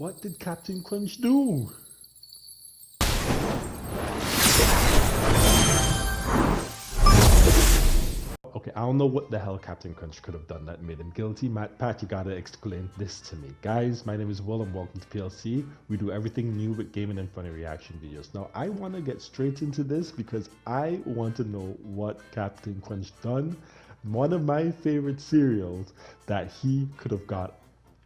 What did Captain Crunch do? Okay, I don't know what the hell Captain Crunch could have done that made him guilty. Pat, you gotta explain this to me. Guys, my name is Will and welcome to PLC. We do everything new with gaming and funny reaction videos. Now, I want to get straight into this because I want to know what Captain Crunch done. One of my favorite cereals that he could have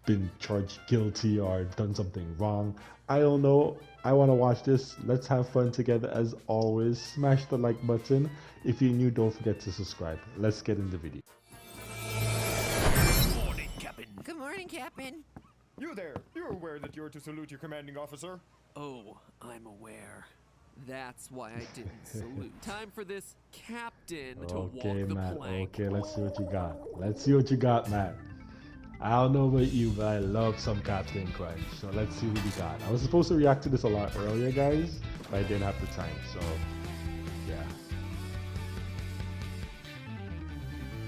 been charged guilty or done something wrong. I don't know. I want to watch this. Let's have fun together as always. Smash the like button. If you're new, don't forget to subscribe. Let's get in the video. Good morning, Captain. Good morning, Captain. You there! You're aware that you're to salute your commanding officer? Oh, I'm aware. That's why I didn't salute. Time for this captain to walk the Matt. plank. Okay, let's see what you got. Let's see what you got, Matt. I don't know about you, but I love some Captain Crunch. So let's see what we got. I was supposed to react to this a lot earlier, guys, but I didn't have the time. So, yeah.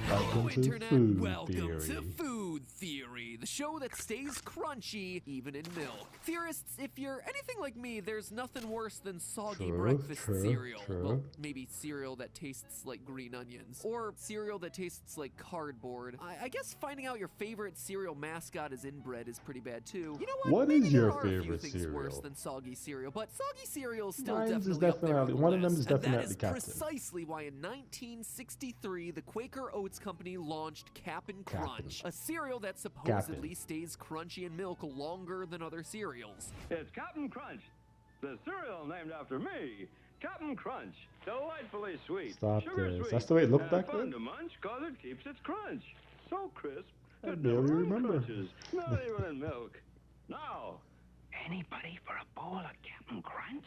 Hello, Internet. Food Welcome Theory. to Food Theory, the show that stays crunchy even in milk. Theorists, if you're anything like me, there's nothing worse than soggy breakfast cereal. Well, maybe cereal that tastes like green onions. Or cereal that tastes like cardboard. I guess finding out your favorite cereal mascot is inbred is pretty bad too. You know what? What Maybe is your there are a few favorite things cereal? worse than soggy cereal, but soggy cereal is still Mine's is definitely up there on definitely the one of them list. is And definitely that is Captain. precisely why in 1963 the Quaker Oats Company launched Cap'n Crunch, a cereal that supposedly stays crunchy in milk longer than other cereals. It's Cap'n Crunch, the cereal named after me. Cap'n Crunch, delightfully sweet. Stop sugar this. sweet, That's the way it looked and back fun then? to munch 'cause it keeps its crunch. So crisp, I it barely never remember. uncrunches, not even in milk. Now, Anybody for a bowl of Captain Crunch?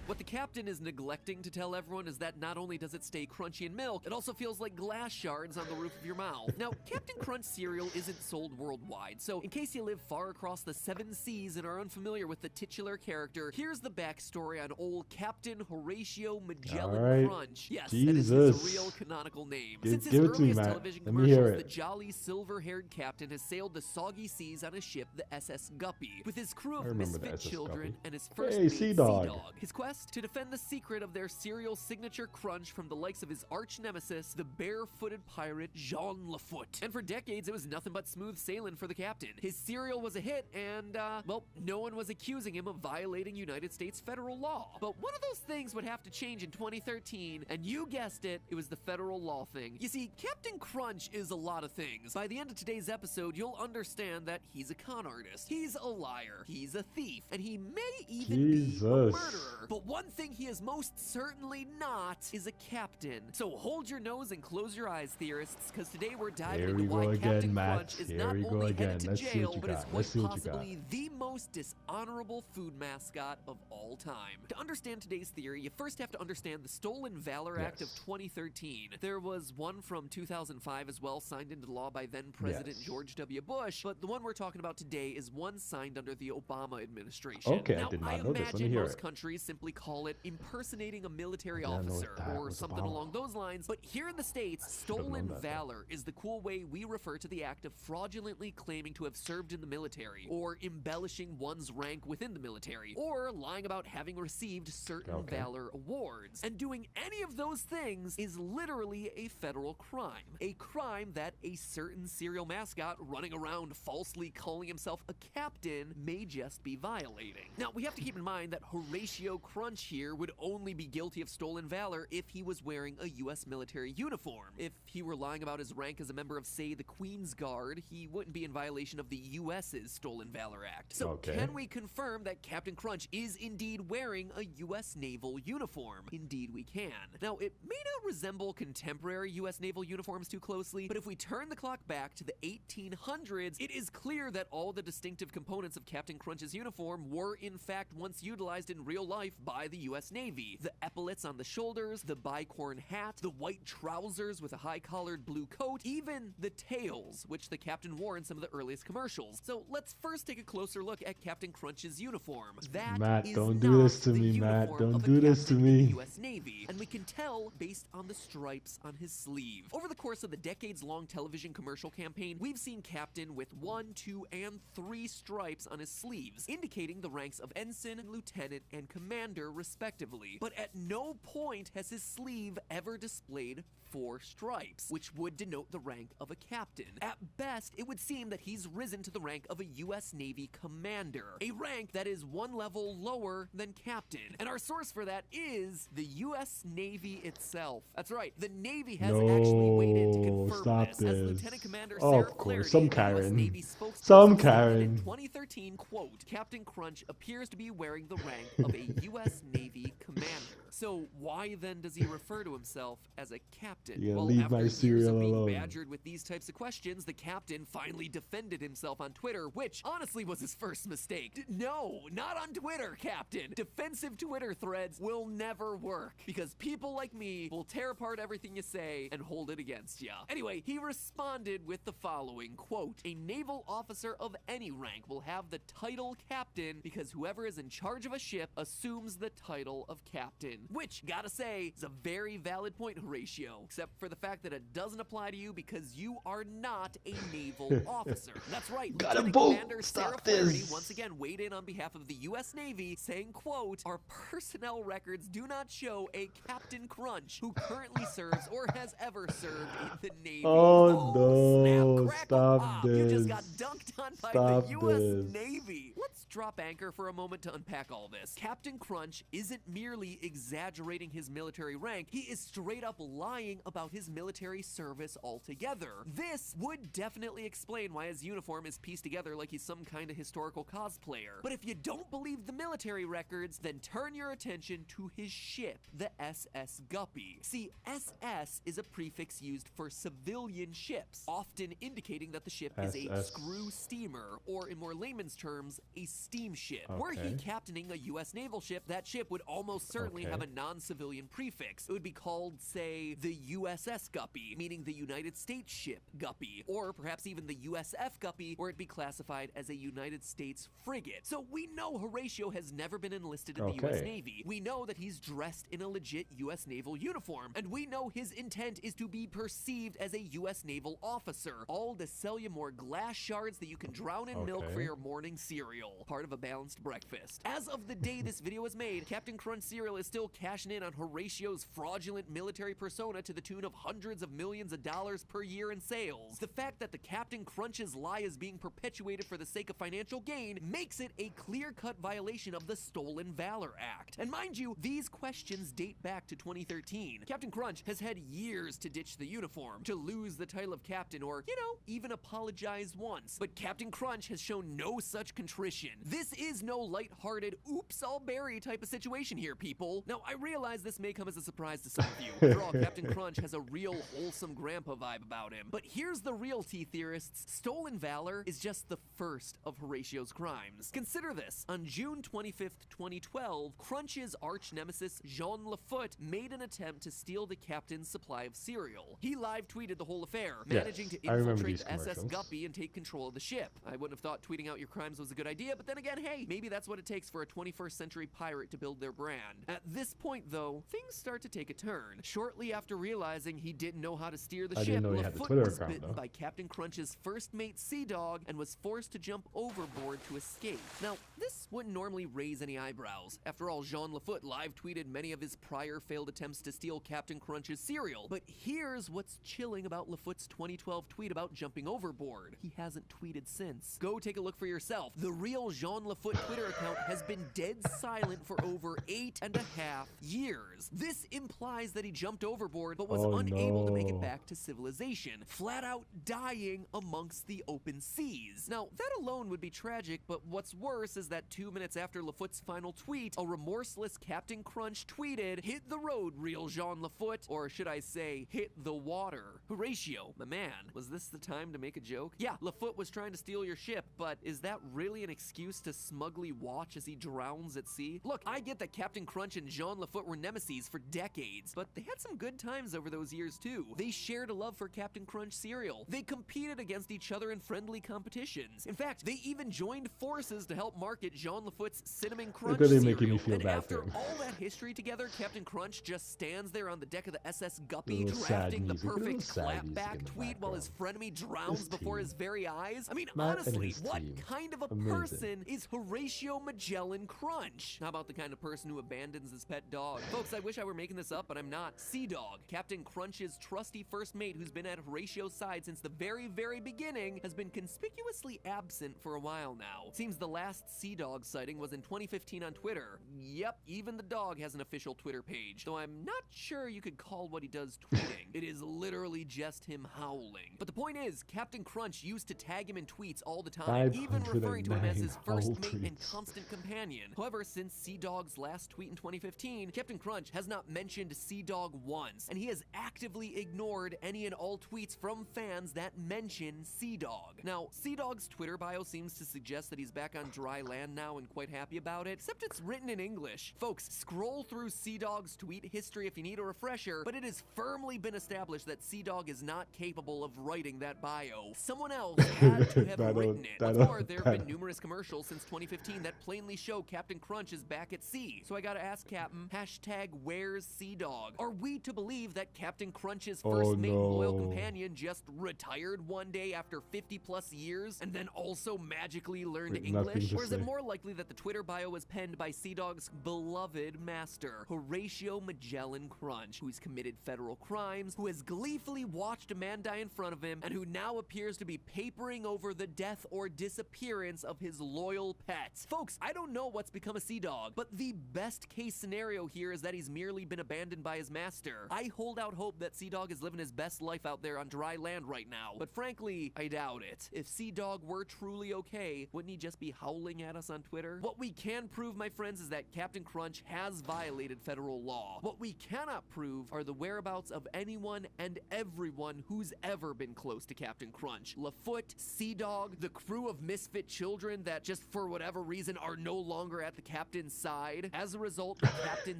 What the captain is neglecting to tell everyone is that not only does it stay crunchy in milk, it also feels like glass shards on the roof of your mouth. Now, Captain Crunch cereal isn't sold worldwide, so in case you live far across the 7 seas and are unfamiliar with the titular character, here's the backstory on old Captain Horatio Magellan Crunch. Yes, that is his real canonical name. Since his earliest television commercials, the jolly silver-haired captain has sailed the soggy seas on a ship, the SS Guppy, with his crew of misfit children and his first mate, Sea Dog. His quest? To defend the secret of their cereal signature crunch from the likes of his arch nemesis, the barefooted pirate Jean Lafoot. And for decades, it was nothing but smooth sailing for the captain. His cereal was a hit, and, well, no one was accusing him of violating United States federal law. But one of those things would have to change in 2013, and you guessed it, it was the federal law thing. You see, Captain Crunch is a lot of things. By the end of today's episode, you'll understand that he's a con artist, he's a liar, he's a thief, and he may even be a murderer. But one thing he is most certainly not is a captain. So hold your nose and close your eyes, theorists, because today we're diving into why Captain Crunch is not only headed to jail, but is quite possibly the most dishonorable food mascot of all time. To understand today's theory, you first have to understand the Stolen Valor Act of 2013. There was one from 2005 as well, signed into law by then President George W. Bush, but the one we're talking about today is one signed under the Obama administration. Okay, now, I did not I know this. Let me imagine hear most it. countries simply call it impersonating a military officer or something along those lines, but here in the States, Stolen Valor is the cool way we refer to the act of fraudulently claiming to have served in the military, or embellishing one's rank within the military, or lying about having received certain valor awards. And doing any of those things is literally a federal crime. A crime that a certain cereal mascot running around falsely calling himself a captain may just be violating. Now, we have to keep in mind that Horatio Crunch here would only be guilty of stolen valor if he was wearing a U.S. military uniform. If he were lying about his rank as a member of, say, the Queen's Guard, he wouldn't be in violation of the U.S.'s Stolen Valor Act. So can we confirm that Captain Crunch is indeed wearing a U.S. naval uniform? Indeed we can. Now, it may not resemble contemporary U.S. naval uniforms too closely, but if we turn the clock back to the 1800s, it is clear that all the distinctive components of Captain Crunch's uniform were in fact once utilized in real life by the U.S. Navy. The epaulets on the shoulders, the bicorn hat, the white trousers with a high-collared blue coat, even the tails, which the captain wore in some of the earliest commercials. So let's first take a closer look at Captain Crunch's uniform. That Matt, is don't not do this to the me, Matt. uniform Don't of a do this to captain in the me. U.S. Navy, and we can tell based on the stripes on his sleeve. Over the course of the decades-long television commercial campaign, we've seen Captain with 1, 2, and 3 stripes stripes on his sleeves, indicating the ranks of ensign, lieutenant, and commander, respectively. But at no point has his sleeve ever displayed 4 stripes, which would denote the rank of a captain. At best, it would seem that he's risen to the rank of a U.S. Navy commander, a rank that is 1 level lower than captain. And our source for that is the U.S. Navy itself. That's right, the Navy has actually weighed in to confirm stop this, this. as Lieutenant Commander Oh, Sarah of course, Clarity, some the U.S. Karen. Navy spokesperson, Some stated Karen. in 2013, quote, Captain Crunch appears to be wearing the rank of a U.S. Navy commander. So why then does he refer to himself as a captain? Yeah, Well, leave after my years cereal of being alone. badgered with these types of questions, the captain finally defended himself on Twitter, which honestly was his first mistake. No, not on Twitter, Captain. Defensive Twitter threads will never work because people like me will tear apart everything you say and hold it against ya. Anyway, he responded with the following, quote, a naval officer of any rank will have the title captain because whoever is in charge of a ship assumes the title of captain. Which, gotta say, is a very valid point, Horatio, except for the fact that it doesn't apply to you because you are not a naval officer. That's right, Got a Lieutenant boat. Commander Stop Sarah Flaherty this. once again weighed in on behalf of the U.S. Navy, saying, quote, our personnel records do not show a Captain Crunch who currently serves or has ever served in the Navy. Oh, no, snap, crackle, stop pop. You just got this. dunked on by Stop the U.S. this. Navy. Let's drop anchor for a moment to unpack all this. Captain Crunch isn't merely exaggerating his military rank, he is straight up lying about his military service altogether. This would definitely explain why his uniform is pieced together like he's some kind of historical cosplayer. But if you don't believe the military records, then turn your attention to his ship, the SS Guppy. See, SS is a prefix used for civilian ships, often indicating that the ship is a SS. screw steamer, or in more layman's terms, a steamship. Were he Okay. captaining a U.S. naval ship, that ship would almost certainly Okay. have a non-civilian prefix. It would be called, say, the USS Guppy, meaning the United States ship Guppy, or perhaps even the USF Guppy, where it'd be classified as a United States frigate. So we know Horatio has never been enlisted in the U.S. Okay. Navy. We know that he's dressed in a legit U.S. naval uniform, and we know his intent is to be perceived as a U.S. naval officer, all to sell you more glass shards that you can drown in milk for Okay. your morning cereal. Part of a balanced breakfast. As of the day this video was made, Captain Crunch Cereal is still cashing in on Horatio's fraudulent military persona to the tune of hundreds of millions of dollars per year in sales. The fact that the Captain Crunch's lie is being perpetuated for the sake of financial gain makes it a clear-cut violation of the Stolen Valor Act. And mind you, these questions date back to 2013. Captain Crunch has had years to ditch the uniform, to lose the title of captain, or, you know, even apologize once. But Captain Crunch has shown no such contrition. This is no lighthearted, oops, I'll bury type of situation here, people. Now, I realize this may come as a surprise to some of you. After all, Captain Crunch has a real wholesome grandpa vibe about him. But here's the real T-theorists. Stolen Valor is just the first of Horatio's crimes. Consider this. On June 25th, 2012, Crunch's arch-nemesis Jean Lafoot made an attempt to steal the captain's supply of cereal. He live-tweeted the whole affair, managing to I remember infiltrate these the SS commercials. Guppy and take control of the ship. I wouldn't have thought tweeting out your crimes was a good idea, but then again, hey, maybe that's what it takes for a 21st century pirate to build their brand. At this point, though, things start to take a turn. Shortly after realizing he didn't know how to steer the I ship, didn't know he had the Lafoot Twitter was account, bitten though. by Captain Crunch's first mate Sea Dog and was forced to jump overboard to escape. Now, this wouldn't normally raise any eyebrows. After all, Jean Lafoot live-tweeted many of his prior failed attempts to steal Captain Crunch's cereal. But here's what's chilling about Lafoot's 2012 tweet about jumping overboard. He hasn't tweeted since. Go take a look for yourself. The real Jean Lafoot Twitter account has been dead silent for over 8.5 years. This implies that he jumped overboard but was Oh, unable to make it no. back to civilization, flat out dying amongst the open seas. Now, that alone would be tragic, but what's worse is that 2 minutes after Lafoot's final tweet, a remorseless Captain Crunch tweeted, "Hit the road, real Jean Lafoot," or should I say, hit the water. Horatio, my man, was this the time to make a joke? Yeah, Lafoot was trying to steal your ship, but is that really an excuse to smugly watch as he drowns at sea? Look, I get that Captain Crunch and Jean Lafoot were nemesis for decades, but they had some good times over those years too. They shared a love for Captain Crunch cereal. They competed against each other in friendly competitions. In fact, they even joined forces to help market Jean Lafoot's Cinnamon Crunch really cereal. making me feel and bad after for him. all that history together, Captain Crunch just stands there on the deck of the SS Guppy Little sad drafting the music, little perfect sad music in clapback the tweet while his background. frenemy drowns His before team. his very eyes. I mean, Matt and honestly, his what team. kind of a Amazing. person is Horatio Magellan Crunch? How about the kind of person who abandons his pet dog? Folks, I wish I were making this up, but I'm not. Sea Dog, Captain Crunch's trusty first mate who's been at Horatio's side since the very, very beginning, has been conspicuously absent for a while now. Seems the last Sea Dog sighting was in 2015 on Twitter. Yep, even the dog has an official Twitter page, though I'm not sure you could call what he does tweeting. It is literally just him howling. But the point is, Captain Crunch used to tag him in tweets all the time, even referring to him as his 509 first howl mate and tweets. constant companion. However, since Sea Dog's last tweet in 2015, Captain Crunch has not mentioned Sea Dog once, and he has actively ignored any and all tweets from fans that mention Sea Dog. Now, Sea Dog's Twitter bio seems to suggest that he's back on dry land now and quite happy about it, except it's written in English. Folks, scroll through Sea Dog's tweet history if you need a refresher, but it has firmly been established that Sea Dog is not capable of writing that bio. Someone else had to have written it. What's more, there have been numerous commercials since 2015 that plainly show Captain Crunch is back at sea. So I gotta ask Captain, hashtag where's Sea Dog? Are we to believe that Captain Crunch's first mate and loyal companion just retired one day after 50 plus years and then also magically learned Wait, nothing English? to Or is it say. more likely that the Twitter bio was penned by Sea Dog's beloved master, Horatio Magellan Crunch, who's committed federal crimes, who has gleefully watched a man die in front of him, and who now appears to be papering over the death or disappearance of his loyal pet? Folks, I don't know what's become of Sea Dog, but the best case scenario here is that he's merely been abandoned by his master. I hold out hope that Sea Dog is living his best life out there on dry land right now, but frankly, I doubt it. If Sea Dog were truly okay, wouldn't he just be howling at us on Twitter? What we can prove, my friends, is that Captain Crunch has violated federal law. What we cannot prove are the whereabouts of anyone and everyone who's ever been close to Captain Crunch. Lafoot, Sea Dog, the crew of misfit children that just for whatever reason are no longer at the captain's side. As a result, the captain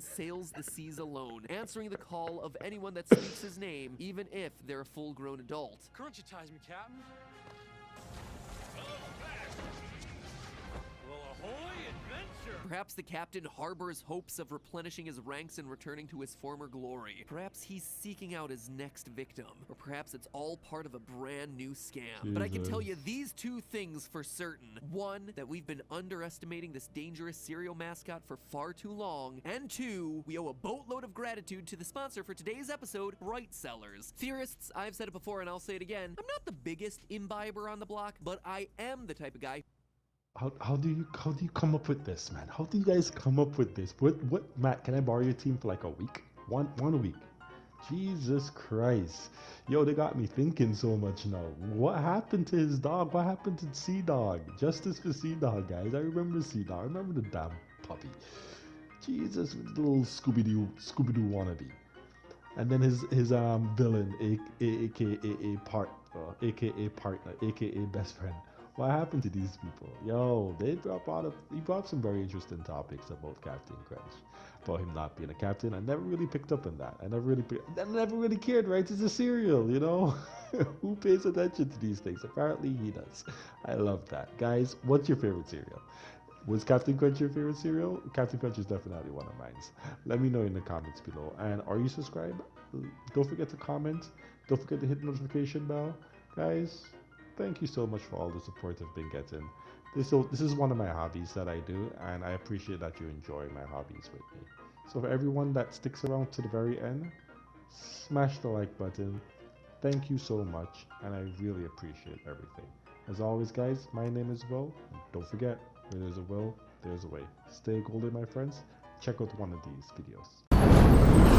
sails the seas alone, answering the call of anyone that speaks his name, even if they're a full-grown adult. Crunchitize me, Captain. Well, ahoy, adventure! Perhaps the captain harbors hopes of replenishing his ranks and returning to his former glory. Perhaps he's seeking out his next victim. Or perhaps it's all part of a brand new scam. But I can tell you these two things for certain. One, that we've been underestimating this dangerous cereal mascot for far too long. And two, we owe a boatload of gratitude to the sponsor for today's episode, Bright Sellers. Theorists, I've said it before and I'll say it again, I'm not the biggest imbiber on the block, but I am the type of guy How do you come up with this, man? How do you guys come up with this? What Matt, can I borrow your team for like a week? One week. Jesus Christ. Yo, they got me thinking so much now. What happened to his dog? What happened to Sea Dog? Justice for Sea Dog, guys. I remember Sea Dog. I remember the damn puppy. Jesus, little Scooby-Doo wannabe. And then his villain, aka partner, aka best friend. What happened to these people? Yo, he brought some very interesting topics about Captain Crunch, about him not being a captain. I never really picked up on that. I never really cared, right? It's a cereal, you know? Who pays attention to these things? Apparently he does. I love that. Guys, what's your favorite cereal? Was Captain Crunch your favorite cereal? Captain Crunch is definitely one of mine. Let me know in the comments below. And are you subscribed? Don't forget to comment. Don't forget to hit the notification bell. Guys, thank you so much for all the support I've been getting. This is one of my hobbies that I do, and I appreciate that you enjoy my hobbies with me. So for everyone that sticks around to the very end, smash the like button. Thank you so much, and I really appreciate everything. As always, guys, my name is Will. Don't forget, where there's a will, there's a way. Stay golden, my friends. Check out one of these videos.